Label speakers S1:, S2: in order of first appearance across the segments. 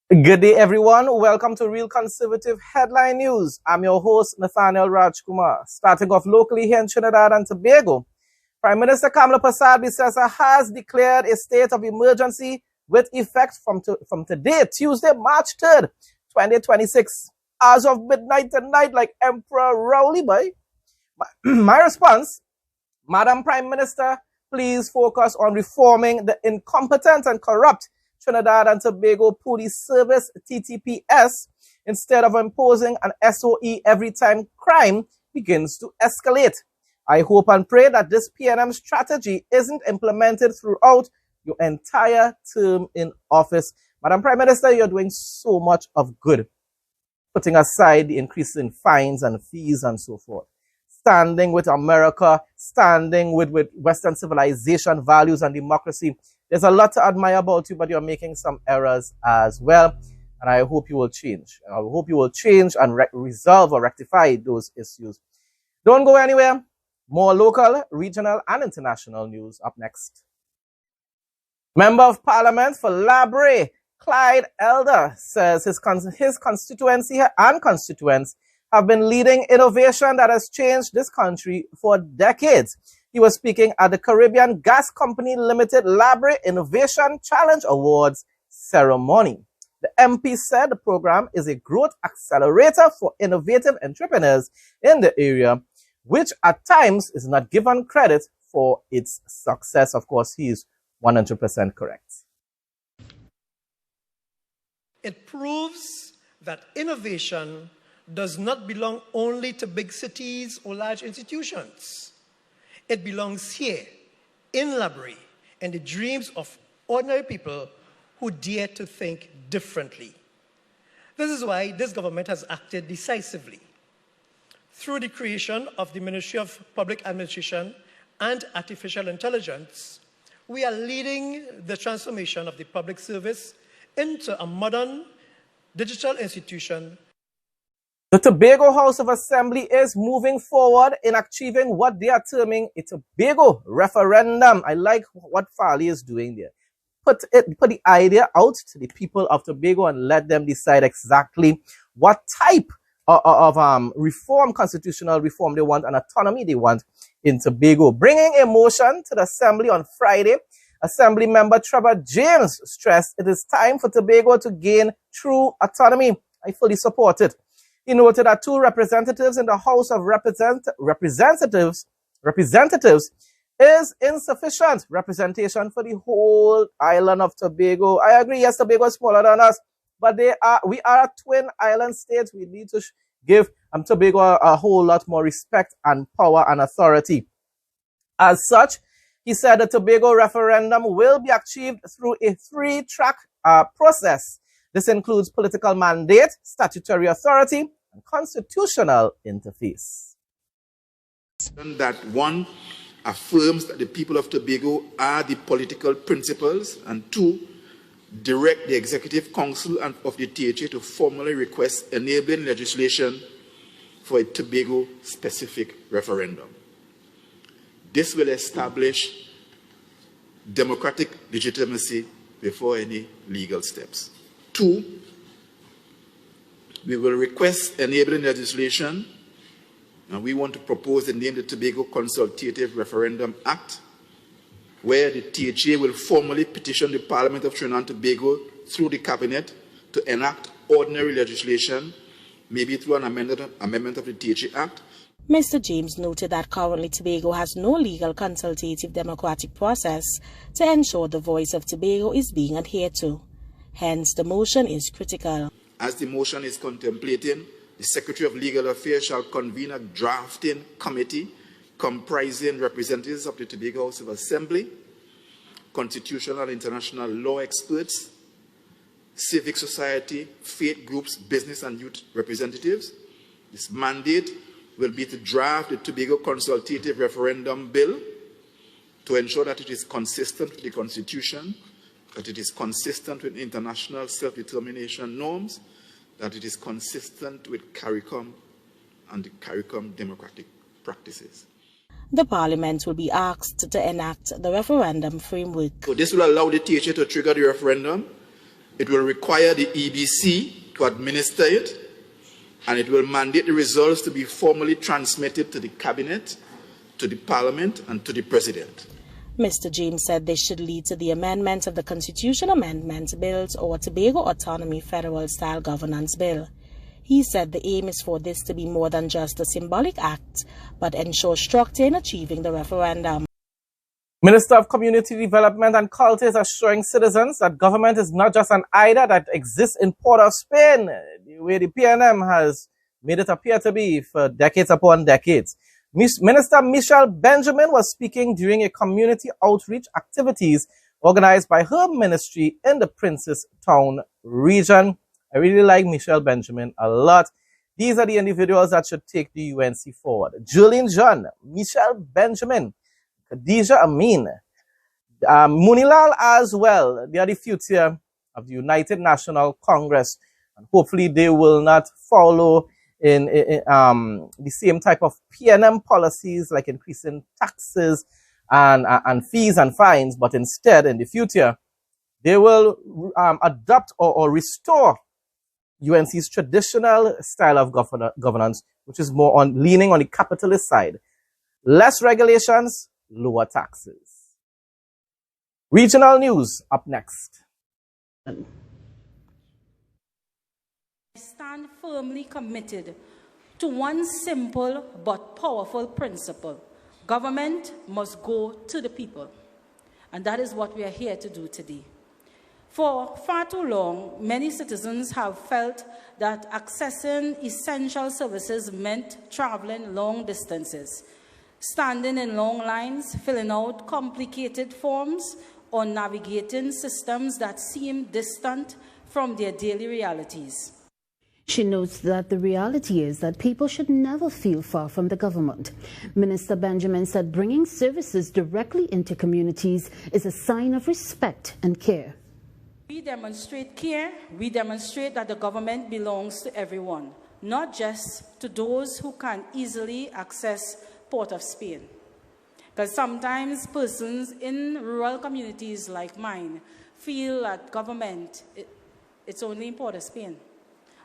S1: Good day, everyone. Welcome to Real Conservative Headline News. I'm your host, Nathaniel Rajkumar. Starting off locally here in Trinidad and Tobago, Prime Minister Kamla Persad-Bissessar has declared a state of emergency with effect from today, Tuesday, March 3rd, 2026. As of midnight tonight, like Emperor Rowley, boy. My response, Madam Prime Minister, please focus on reforming the incompetent and corrupt Trinidad and Tobago Police Service, TTPS, instead of imposing an SOE every time crime begins to escalate. I hope and pray that this PNM strategy isn't implemented throughout your entire term in office. Madam Prime Minister, you're doing so much of good, putting aside the increase in fines and fees and so forth. Standing with America, standing with Western civilization, values, and democracy. There's a lot to admire about you, but you're making some errors as well. And I hope you will change. I hope you will change and resolve or rectify those issues. Don't go anywhere. More local, regional, and international news up next. Member of Parliament for Labre, Clyde Elder, says his constituency and constituents have been leading innovation that has changed this country for decades. He was speaking at the Caribbean Gas Company Limited Labre Innovation Challenge Awards ceremony. The MP said the program is a growth accelerator for innovative entrepreneurs in the area, which at times is not given credit for its success. Of course, he is 100% correct.
S2: It proves that innovation does not belong only to big cities or large institutions. It belongs here, in Labre, and the dreams of ordinary people who dare to think differently. This is why this government has acted decisively. Through the creation of the Ministry of Public Administration and Artificial Intelligence, we are leading the transformation of the public service into a modern digital institution.
S1: The Tobago House of Assembly is moving forward in achieving what they are terming a Tobago referendum. I like what Farley is doing there. Put the idea out to the people of Tobago and let them decide exactly what type of reform, constitutional reform they want and autonomy they want in Tobago. Bringing a motion to the Assembly on Friday, Assembly member Trevor James stressed it is time for Tobago to gain true autonomy. I fully support it. He noted that 2 representatives in the House of Representatives is insufficient representation for the whole island of Tobago. I agree, yes, Tobago is smaller than us, but we are a twin island state. We need to give Tobago a whole lot more respect and power and authority. As such, he said the Tobago referendum will be achieved through a 3-track process. This includes political mandate, statutory authority, and constitutional interface.
S3: That one affirms that the people of Tobago are the political principals, and 2, direct the Executive Council of the THA to formally request enabling legislation for a Tobago-specific referendum. This will establish democratic legitimacy before any legal steps. 2, we will request enabling legislation, and we want to propose the name the Tobago Consultative Referendum Act, where the THA will formally petition the Parliament of Trinidad and Tobago through the Cabinet to enact ordinary legislation, maybe through an amendment of the THA Act.
S4: Mr. James noted that currently Tobago has no legal consultative democratic process to ensure the voice of Tobago is being adhered to. Hence, the motion is critical.
S3: As the motion is contemplating, the Secretary of Legal Affairs shall convene a drafting committee comprising representatives of the Tobago House of Assembly, constitutional and international law experts, civic society, faith groups, business and youth representatives. This mandate will be to draft the Tobago Consultative Referendum Bill to ensure that it is consistent with the Constitution, that it is consistent with international self-determination norms, that it is consistent with CARICOM and the CARICOM democratic practices.
S4: The Parliament will be asked to enact the referendum framework.
S3: So this will allow the THA to trigger the referendum, It will require the EBC to administer it, and it will mandate the results to be formally transmitted to the Cabinet, to the Parliament, and to the President.
S4: Mr. James said this should lead to the amendment of the Constitution Amendment Bills or Tobago Autonomy Federal-Style Governance Bill. He said the aim is for this to be more than just a symbolic act, but ensure structure in achieving the referendum.
S1: Minister of Community Development and Culture is assuring citizens that government is not just an idea that exists in Port of Spain, the way the PNM has made it appear to be for decades upon decades. Minister Michelle Benjamin was speaking during a community outreach activities organized by her ministry in the Princess Town region. I really like Michelle Benjamin a lot. These are the individuals that should take the UNC forward. Julian John, Michelle Benjamin, Khadija Amin, Munilal as well. They are the future of the United National Congress. And hopefully they will not follow in the same type of PNM policies like increasing taxes and fees and fines, but instead in the future they will adopt or restore UNC's traditional style of governance, which is more on leaning on the capitalist side. Less regulations, lower taxes. Regional news up next.
S5: I stand firmly committed to one simple but powerful principle. Government must go to the people. And that is what we are here to do today. For far too long, many citizens have felt that accessing essential services meant traveling long distances, standing in long lines, filling out complicated forms, or navigating systems that seem distant from their daily realities.
S6: She notes that the reality is that people should never feel far from the government. Minister Benjamin said bringing services directly into communities is a sign of respect and care.
S5: We demonstrate care. We demonstrate that the government belongs to everyone, not just to those who can easily access Port of Spain. Because sometimes persons in rural communities like mine feel that government, it's only in Port of Spain.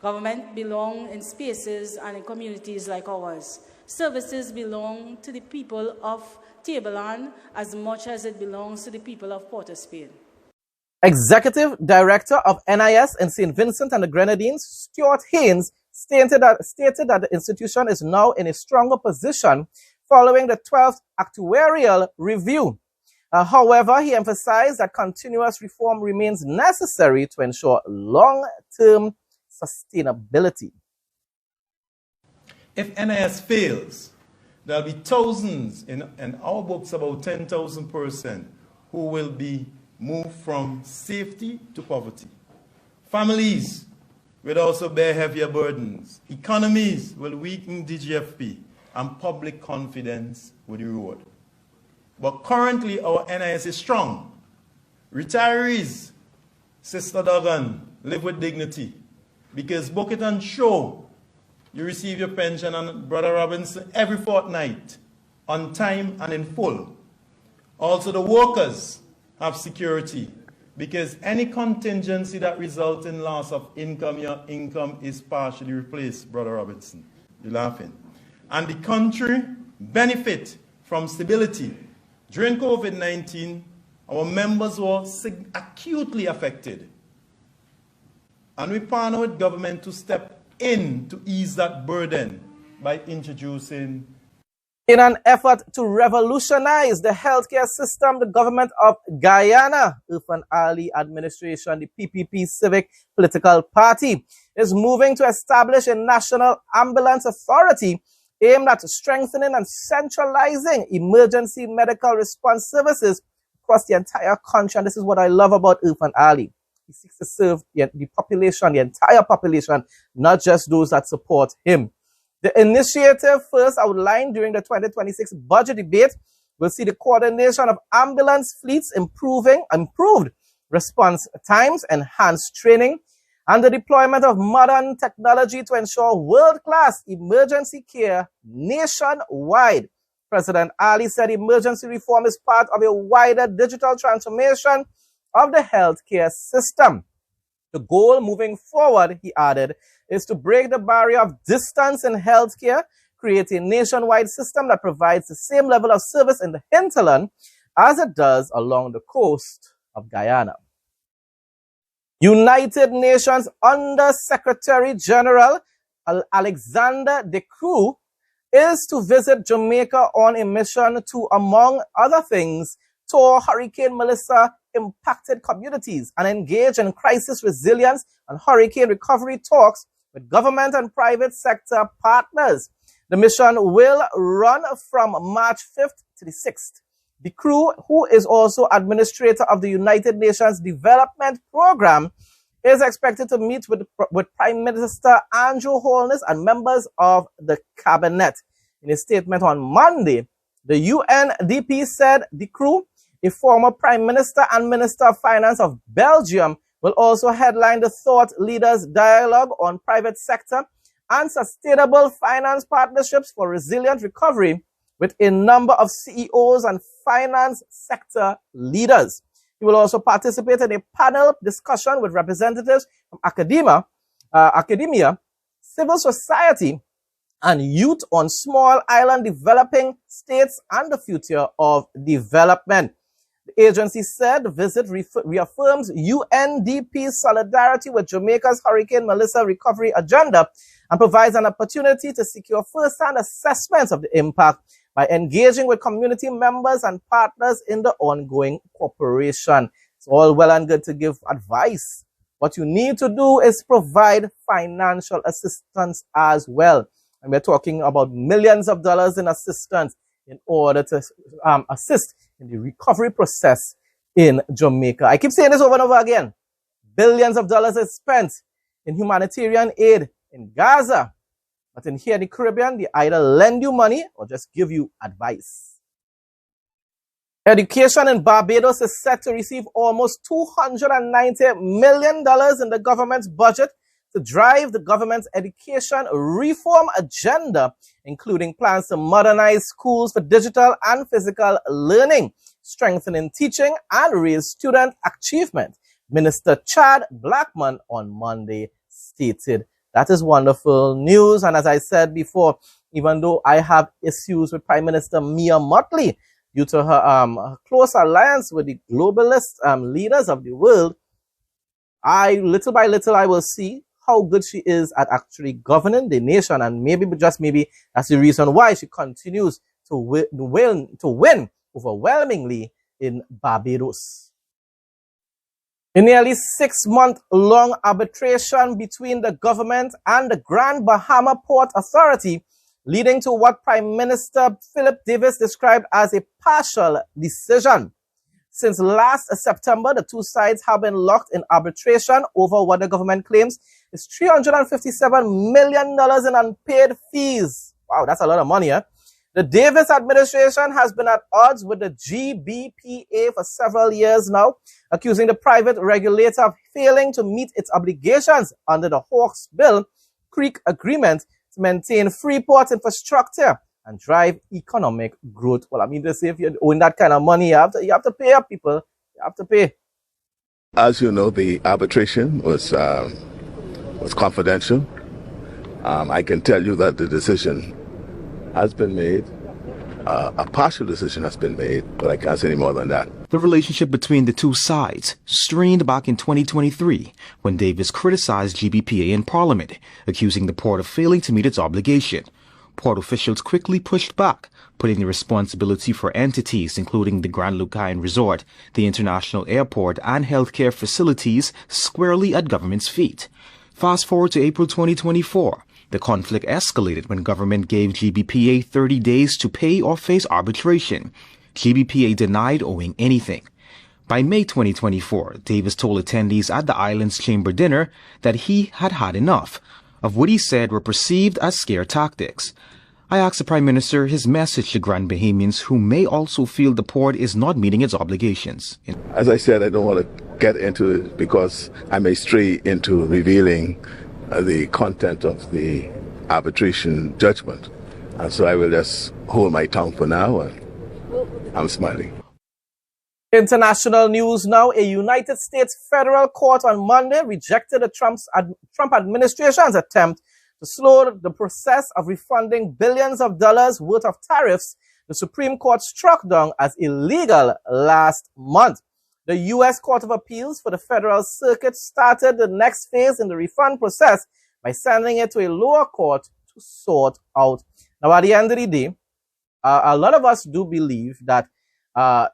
S5: Government belongs in spaces and in communities like ours. Services belong to the people of Tableland as much as it belongs to the people of Port of Spain.
S1: Executive Director of NIS in St. Vincent and the Grenadines, Stuart Haynes, stated that the institution is now in a stronger position following the 12th actuarial review. However, he emphasized that continuous reform remains necessary to ensure long-term sustainability.
S7: If NIS fails, there will be thousands, in our books about 10,000 persons, who will be moved from safety to poverty. Families will also bear heavier burdens. Economies will weaken DGFP, and public confidence will erode. But currently, our NIS is strong. Retirees, Sister Duggan, live with dignity. Because book it and show you receive your pension and Brother Robinson every fortnight, on time and in full. Also, the workers have security, because any contingency that results in loss of income, your income is partially replaced, Brother Robinson. You're laughing. And the country benefit from stability. During COVID-19, our members were acutely affected. And we partner with government to step in to ease that burden by introducing.
S1: In an effort to revolutionize the healthcare system, the government of Guyana, Irfan Ali administration, the PPP Civic Political Party, is moving to establish a national ambulance authority aimed at strengthening and centralizing emergency medical response services across the entire country. And this is what I love about Irfan Ali. He seeks to serve the population, the entire population, not just those that support him. The initiative, first outlined during the 2026 budget debate, will see the coordination of ambulance fleets improved response times, enhanced training, and the deployment of modern technology to ensure world-class emergency care nationwide. President Ali said emergency reform is part of a wider digital transformation of the healthcare system. The goal moving forward, he added, is to break the barrier of distance in healthcare, create a nationwide system that provides the same level of service in the hinterland as it does along the coast of Guyana. United Nations Under-Secretary General Alexander De Croo is to visit Jamaica on a mission to, among other things, tour Hurricane Melissa impacted communities and engage in crisis resilience and hurricane recovery talks with government and private sector partners. The mission will run from March 5th to the 6th. The crew, who is also administrator of the United Nations Development Program, is expected to meet with Prime Minister Andrew Holness and members of the cabinet. In a statement on Monday, the UNDP said the crew, a former Prime Minister and Minister of Finance of Belgium, will also headline the Thought Leaders Dialogue on Private Sector and Sustainable Finance Partnerships for Resilient Recovery with a number of CEOs and finance sector leaders. He will also participate in a panel discussion with representatives from academia, civil society, and youth on small island developing states and the future of development. The agency said the visit reaffirms UNDP's solidarity with Jamaica's Hurricane Melissa recovery agenda and provides an opportunity to secure first-hand assessments of the impact by engaging with community members and partners in the ongoing cooperation. It's all well and good to give advice. What you need to do is provide financial assistance as well. And we're talking about millions of dollars in assistance in order to assist in the recovery process in Jamaica. I keep saying this over and over again. Billions of dollars is spent in humanitarian aid in Gaza. But in here in the Caribbean, they either lend you money or just give you advice. Education in Barbados is set to receive almost $290 million in the government's budget to drive the government's education reform agenda, including plans to modernize schools for digital and physical learning, strengthening teaching, and raise student achievement. Minister Chad Blackman on Monday stated. That is wonderful news. And as I said before, even though I have issues with Prime Minister Mia Mottley due to her close alliance with the globalist leaders of the world, little by little, I will see how good she is at actually governing the nation. And maybe, just maybe, that's the reason why she continues to win overwhelmingly in Barbados. A nearly 6-month-long arbitration between the government and the Grand Bahama Port Authority, leading to what Prime Minister Philip Davis described as a partial decision. Since last September, the two sides have been locked in arbitration over what the government claims is $357 million in unpaid fees. Wow, that's a lot of money, huh? The Davis administration has been at odds with the GBPA for several years now, accusing the private regulator of failing to meet its obligations under the Hawke's-Bill Creek Agreement to maintain free port infrastructure and drive economic growth. Well, I mean to say, if you own that kind of money, you have to pay up, people. You have to pay.
S8: As you know, the arbitration was confidential. I can tell you that the decision has been made. A partial decision has been made, but I can't say any more than that.
S9: The relationship between the two sides strained back in 2023 when Davis criticized GBPA in Parliament, accusing the port of failing to meet its obligation. Port officials quickly pushed back, putting the responsibility for entities including the Grand Lucayan Resort, the International Airport, and healthcare facilities squarely at government's feet. Fast forward to April 2024. The conflict escalated when government gave GBPA 30 days to pay or face arbitration. GBPA denied owing anything. By May 2024, Davis told attendees at the island's chamber dinner that he had had enough of what he said were perceived as scare tactics. I asked the Prime Minister his message to Grand Bahamians who may also feel the port is not meeting its obligations.
S8: As I said, I don't want to get into it because I may stray into revealing the content of the arbitration judgment. And so I will just hold my tongue for now, and I'm smiling.
S1: International news now. A United States federal court on Monday rejected the Trump administration's attempt to slow the process of refunding billions of dollars worth of tariffs the Supreme Court struck down as illegal last month. The U.S. Court of Appeals for the Federal Circuit started the next phase in the refund process by sending it to a lower court to sort out. Now, at the end of the day, a lot of us do believe that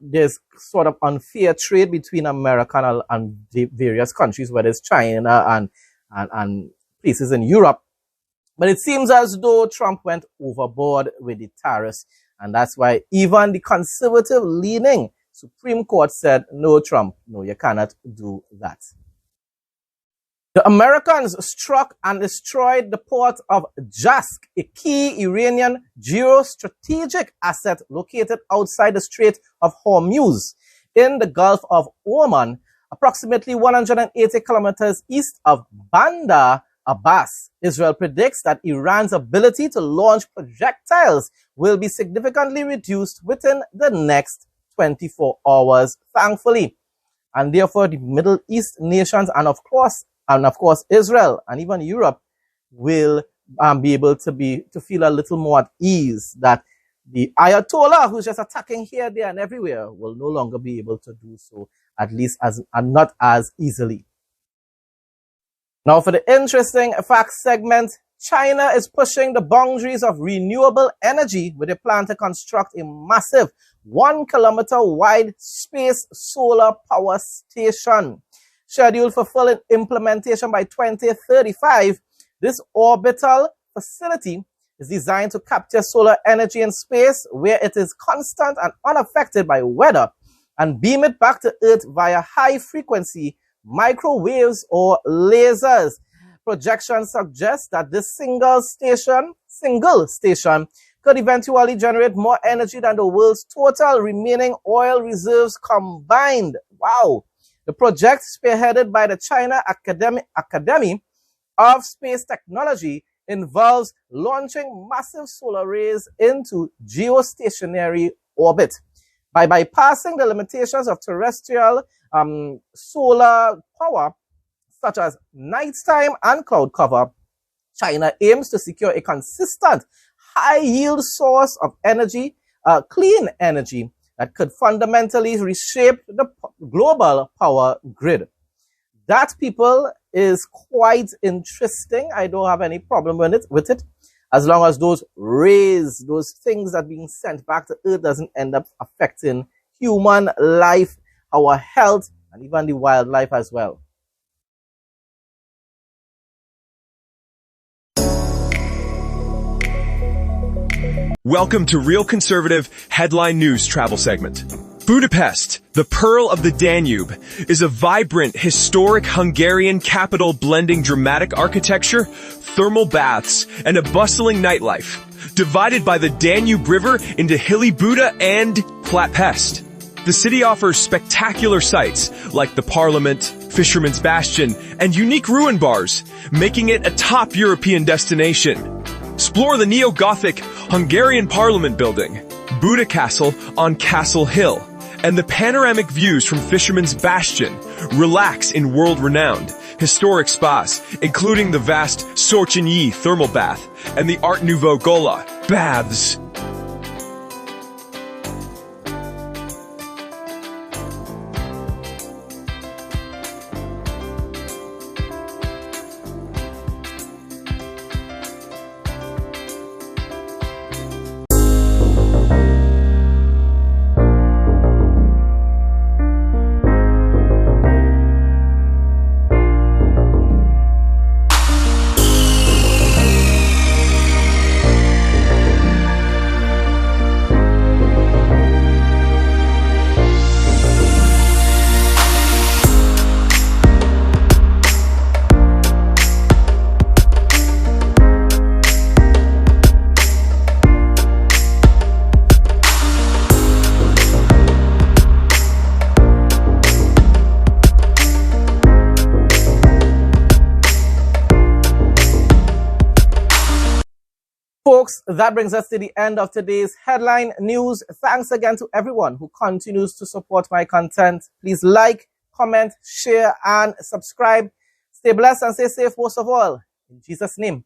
S1: there's sort of unfair trade between America and the various countries, whether it's China and places in Europe. But it seems as though Trump went overboard with the tariffs. And that's why even the conservative-leaning Supreme Court said, no, Trump, no, you cannot do that. The Americans struck and destroyed the port of Jask, a key Iranian geostrategic asset located outside the Strait of Hormuz in the Gulf of Oman, approximately 180 kilometers east of Bandar Abbas. Israel predicts that Iran's ability to launch projectiles will be significantly reduced within the next 24 hours, thankfully. And therefore, the Middle East nations and of course Israel and even Europe will be able to feel a little more at ease that the Ayatollah, who's just attacking here, there, and everywhere, will no longer be able to do so, at least not as easily. Now, for the interesting facts segment, China is pushing the boundaries of renewable energy with a plan to construct a massive 1 kilometer wide space solar power station. Scheduled for full implementation by 2035, this orbital facility is designed to capture solar energy in space where it is constant and unaffected by weather and beam it back to Earth via high-frequency microwaves or lasers. Projections suggest that this single station could eventually generate more energy than the world's total remaining oil reserves combined. Wow! The project, spearheaded by the China Academy of Space Technology, involves launching massive solar arrays into geostationary orbit. By bypassing the limitations of terrestrial solar power, such as nighttime and cloud cover, China aims to secure a consistent, high-yield source of energy, clean energy, that could fundamentally reshape the global power grid. That, people, is quite interesting. I don't have any problem with it, as long as those rays, those things that are being sent back to Earth doesn't end up affecting human life, our health, and even the wildlife as well.
S10: Welcome to Real Conservative Headline News Travel Segment. Budapest, the Pearl of the Danube, is a vibrant, historic Hungarian capital blending dramatic architecture, thermal baths, and a bustling nightlife, divided by the Danube River into hilly Buda and Flat Pest. The city offers spectacular sights like the Parliament, Fisherman's Bastion, and unique ruin bars, making it a top European destination. Explore the neo-Gothic Hungarian Parliament building, Buda Castle on Castle Hill, and the panoramic views from Fisherman's Bastion. Relax in world-renowned historic spas, including the vast Szorcsonyi thermal bath and the Art Nouveau Gola baths.
S1: Folks, that brings us to the end of today's headline news. Thanks again to everyone who continues to support my content. Please like, comment, share, and subscribe. Stay blessed and stay safe most of all. In Jesus' name.